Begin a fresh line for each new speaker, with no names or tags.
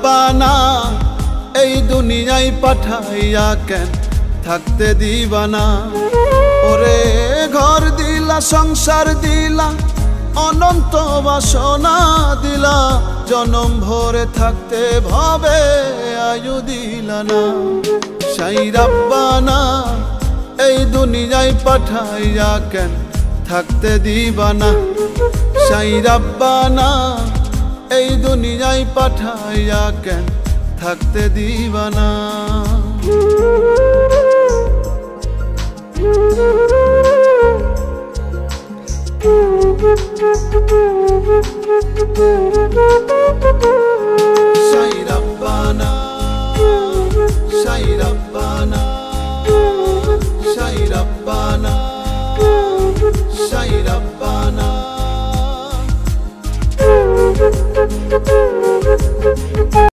রাব্বানা এই দুনিয়ায় পাঠাইয়া কেন থাকতে দিবানা ওরে ঘর দিলা সংসার দিলা অনন্ত বাসনা দিলা জনম ভরে থাকতে ভাবে আয়ু দিলা না সাই রাব্বানা এই দুনিয়ায় পাঠাইয়া কেন থাকতে দিবানা সাই রাব্বানা এই দুনিয়ায় পাঠাইয়া কেন থাকতে দিবানা সাই রাব্বানা সাই রাব্বানা সাই রাব্বানা সাই রাব্বানা